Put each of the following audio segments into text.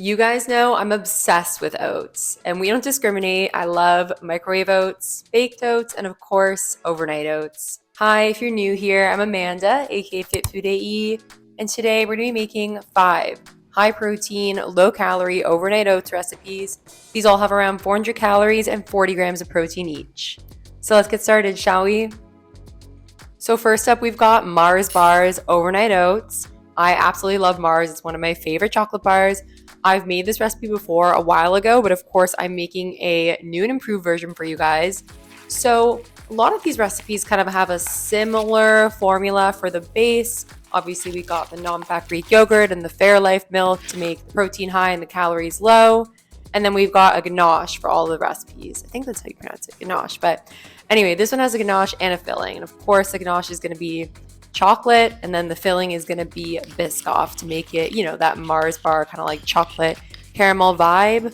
You guys know I'm obsessed with oats, and we don't discriminate. I love microwave oats, baked oats, and of course, overnight oats. Hi, if you're new here, I'm Amanda, aka Fit Food AE, and today we're going to be making 5 high protein, low calorie overnight oats recipes. These all have around 400 calories and 40 grams of protein each. So let's get started, shall we? So first up, we've got Mars Bars overnight oats. I absolutely love Mars. It's one of my favorite chocolate bars. I've made this recipe before a while ago, but of course I'm making a new and improved version for you guys. So a lot of these recipes kind of have a similar formula for the base. Obviously we got the nonfat Greek yogurt and the fairlife milk to make the protein high and the calories low. And then we've got a ganache for all the recipes. I think that's how you pronounce it, ganache. But anyway, this one has a ganache and a filling. And of course the ganache is going to be chocolate, and then the filling is going to be biscoff to make it, that Mars bar kind of like chocolate caramel vibe.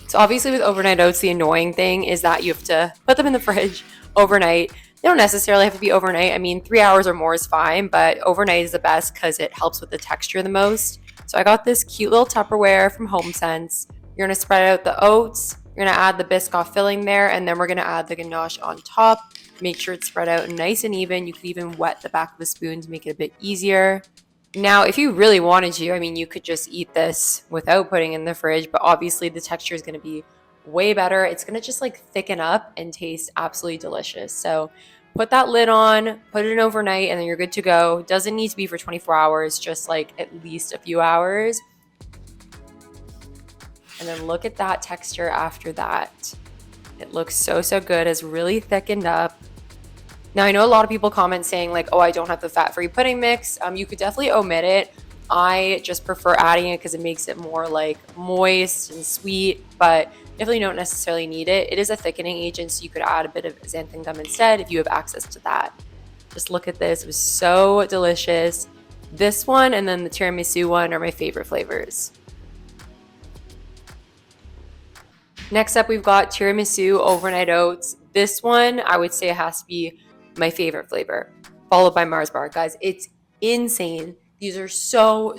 So obviously with overnight oats, the annoying thing is that you have to put them in the fridge overnight. They don't necessarily have to be overnight. I mean, 3 hours or more is fine, but overnight is the best because it helps with the texture the most. So I got this cute little Tupperware from HomeSense. You're going to spread out the oats. You're going to add the biscoff filling there, and then we're going to add the ganache on top. Make sure it's spread out nice and even. You could even wet the back of the spoon to make it a bit easier. Now, if you really wanted to, you could just eat this without putting it in the fridge, but obviously the texture is going to be way better. It's going to just like thicken up and taste absolutely delicious. So put that lid on, put it in overnight, and then you're good to go. Doesn't need to be for 24 hours, just like at least a few hours. And then look at that texture after that. It looks so good. It's really thickened up. Now, I know a lot of people comment saying like, oh, I don't have the fat-free pudding mix. You could definitely omit it. I just prefer adding it because it makes it more like moist and sweet, but definitely don't necessarily need it. It is a thickening agent, so you could add a bit of xanthan gum instead if you have access to that. Just look at this. It was so delicious. This one and then the tiramisu one are my favorite flavors. Next up, we've got tiramisu overnight oats. This one, I would say it has to be my favorite flavor, followed by Mars bar. Guys, it's insane. These are so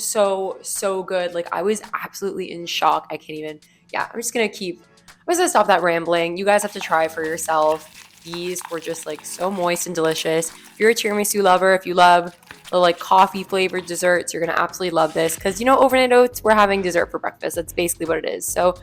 good. Like, I was absolutely in shock. I can't even, I'm just gonna stop that rambling. You guys have to try for yourself. These were just like so moist and delicious. If you're a tiramisu lover, if you love the like coffee flavored desserts, you're gonna absolutely love this because overnight oats, we're having dessert for breakfast. That's basically what it is. So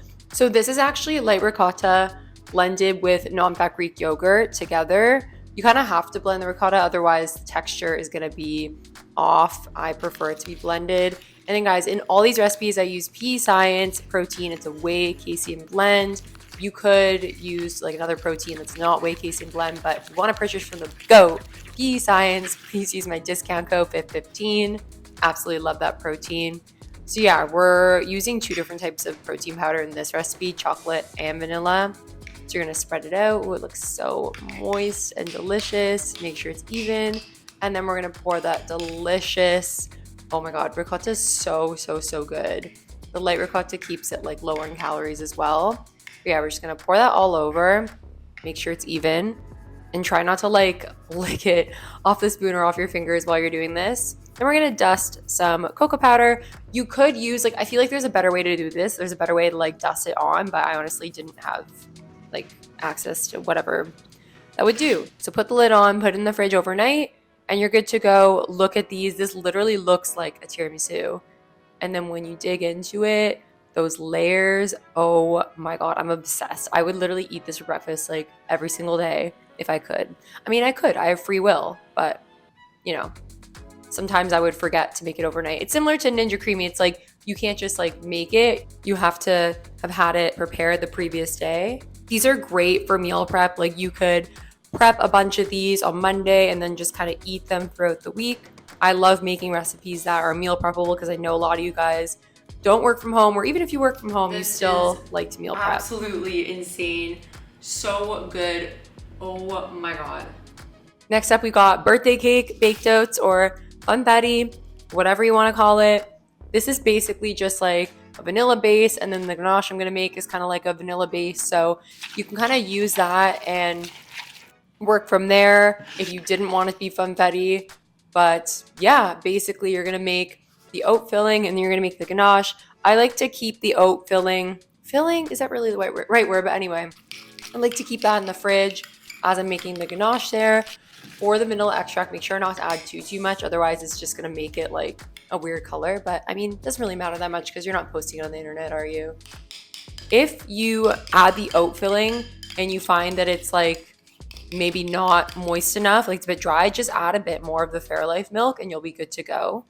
this is actually light ricotta blended with non-fat Greek yogurt together. You kind of have to blend the ricotta, otherwise the texture is going to be off. I prefer it to be blended. And then guys, in all these recipes, I use pea science protein. It's a whey casein blend. You could use like another protein that's not whey casein blend, but if you want to purchase from the goat, pea science, please use my discount code FIT15. Absolutely love that protein. So yeah, we're using 2 different types of protein powder in this recipe, chocolate and vanilla. So you're gonna spread it out. Ooh, it looks so moist and delicious. Make sure it's even. And then we're gonna pour that delicious, oh my God, ricotta is so good. The light ricotta keeps it like lower in calories as well. But yeah, we're just gonna pour that all over. Make sure it's even. And try not to like lick it off the spoon or off your fingers while you're doing this. Then we're gonna dust some cocoa powder. You could use I feel like there's a better way to do this. There's a better way to like dust it on, but I honestly didn't have like access to whatever that would do. So put the lid on, put it in the fridge overnight, and you're good to go. Look at these. This literally looks like a tiramisu. And then when you dig into it, those layers, oh my God, I'm obsessed. I would literally eat this for breakfast like every single day if I could. I have free will, but sometimes I would forget to make it overnight. It's similar to Ninja Creamy. It's like you can't just like make it. You have to have had it prepared the previous day. These are great for meal prep. Like you could prep a bunch of these on Monday and then just kind of eat them throughout the week. I love making recipes that are meal preppable because I know a lot of you guys don't work from home, or even if you work from home, you still like to meal prep. Absolutely insane. So good. Oh my God. Next up, we got birthday cake, baked oats, or funfetti, whatever you want to call it. This is basically just like a vanilla base, and then the ganache I'm going to make is kind of like a vanilla base. So you can kind of use that and work from there if you didn't want it to be funfetti. But yeah, basically you're going to make the oat filling and then you're going to make the ganache. I like to keep the oat filling, is that really the right word? But anyway, I like to keep that in the fridge as I'm making the ganache there. For the vanilla extract, make sure not to add too much. Otherwise, it's just going to make it like a weird color. But I mean, it doesn't really matter that much because you're not posting it on the internet, are you? If you add the oat filling and you find that it's like maybe not moist enough, like it's a bit dry, just add a bit more of the Fairlife milk and you'll be good to go.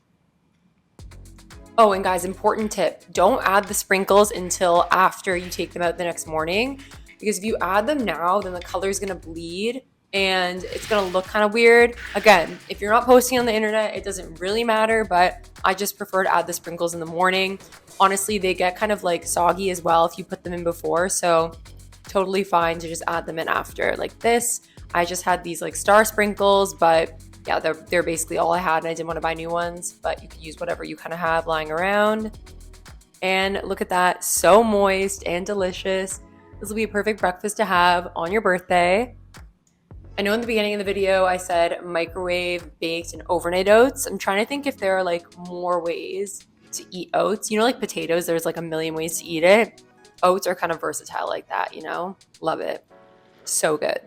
Oh, and guys, important tip, don't add the sprinkles until after you take them out the next morning, because if you add them now, then the color is going to bleed and it's going to look kind of weird. Again, if you're not posting on the internet, it doesn't really matter, but I just prefer to add the sprinkles in the morning. Honestly, they get kind of like soggy as well if you put them in before, so totally fine to just add them in after. Like this, I just had these like star sprinkles, but yeah, they're basically all I had, and I didn't want to buy new ones, but you could use whatever you kind of have lying around. And look at that, so moist and delicious. This will be a perfect breakfast to have on your birthday. I know in the beginning of the video I said microwave, baked, and overnight oats. I'm trying to think if there are like more ways to eat oats. You know, like potatoes, there's like a million ways to eat it. Oats are kind of versatile like that, you know? Love it. So good.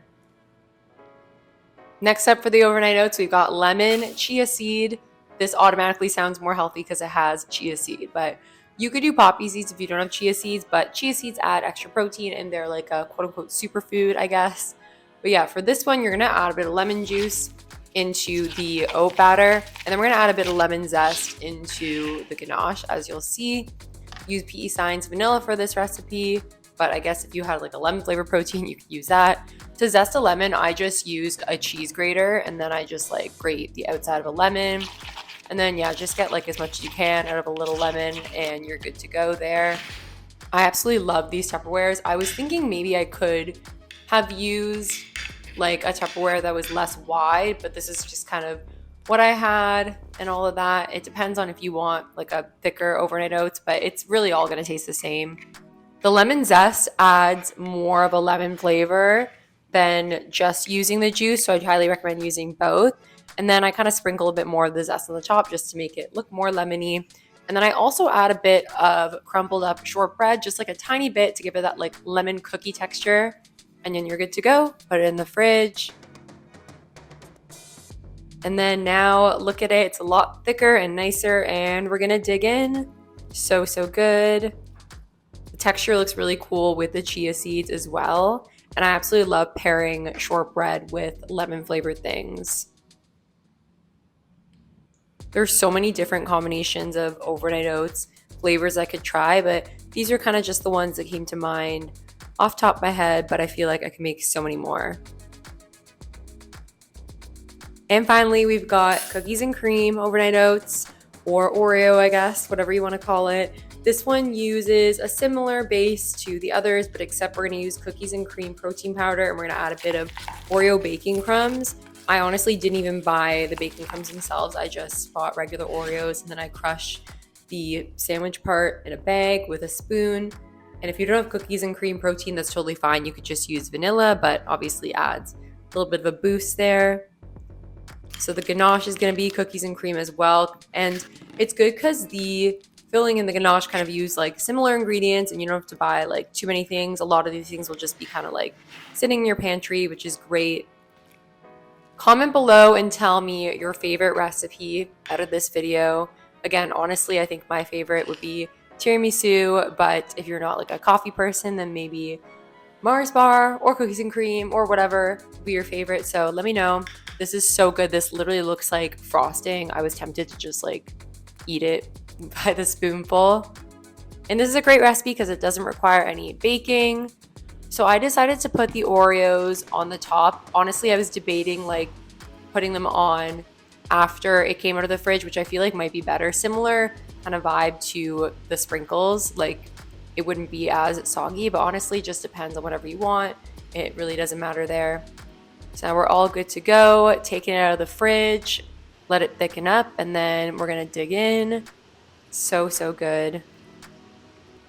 Next up for the overnight oats, we've got lemon, chia seed. This automatically sounds more healthy because it has chia seed, but you could do poppy seeds if you don't have chia seeds, but chia seeds add extra protein and they're like a quote unquote superfood, I guess. But yeah, for this one, you're gonna add a bit of lemon juice into the oat batter, and then we're gonna add a bit of lemon zest into the ganache, as you'll see. Use PE Science vanilla for this recipe, but I guess if you had like a lemon flavored protein, you could use that. To zest a lemon, I just used a cheese grater, and then I just like grate the outside of a lemon. And then yeah, just get like as much as you can out of a little lemon and you're good to go there. I absolutely love these Tupperwares. I was thinking maybe I could have used like a Tupperware that was less wide, but this is just kind of what I had and all of that. It depends on if you want like a thicker overnight oats, but it's really all gonna taste the same. The lemon zest adds more of a lemon flavor than just using the juice, so I'd highly recommend using both. And then I kind of sprinkle a bit more of the zest on the top just to make it look more lemony. And then I also add a bit of crumbled up shortbread, just like a tiny bit to give it that like lemon cookie texture. And then you're good to go. Put it in the fridge. And then now look at it. It's a lot thicker and nicer, and we're gonna dig in. So good. The texture looks really cool with the chia seeds as well. And I absolutely love pairing shortbread with lemon flavored things. There's so many different combinations of overnight oats flavors I could try, but these are kind of just the ones that came to mind off top of my head, but I feel like I can make so many more. And finally, we've got cookies and cream overnight oats, or Oreo, I guess, whatever you want to call it. This one uses a similar base to the others, but except we're going to use cookies and cream protein powder, and we're going to add a bit of Oreo baking crumbs. I honestly didn't even buy the baking crumbs themselves. I just bought regular Oreos, and then I crush the sandwich part in a bag with a spoon. And if you don't have cookies and cream protein, that's totally fine. You could just use vanilla, but obviously adds a little bit of a boost there. So the ganache is going to be cookies and cream as well. And it's good because the filling and the ganache kind of use like similar ingredients, and you don't have to buy like too many things. A lot of these things will just be kind of like sitting in your pantry, which is great. Comment below and tell me your favorite recipe out of this video. Again, honestly, I think my favorite would be tiramisu, but if you're not like a coffee person, then maybe Mars bar or cookies and cream or whatever would be your favorite. So let me know. This is so good. This literally looks like frosting. I was tempted to just like eat it by the spoonful. And this is a great recipe because it doesn't require any baking. So I decided to put the Oreos on the top. Honestly, I was debating like putting them on after it came out of the fridge, which I feel like might be better. Similar kind of vibe to the sprinkles. Like it wouldn't be as soggy, but honestly, just depends on whatever you want. It really doesn't matter there. So now we're all good to go. Taking it out of the fridge, let it thicken up, and then we're gonna dig in. So good.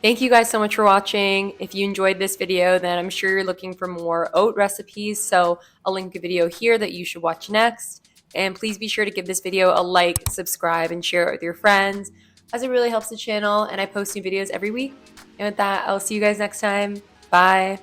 Thank you guys so much for watching. If you enjoyed this video, then I'm sure you're looking for more oat recipes. So I'll link a video here that you should watch next. And please be sure to give this video a like, subscribe, and share it with your friends. as it really helps the channel, and I post new videos every week. And with that, I'll see you guys next time. Bye.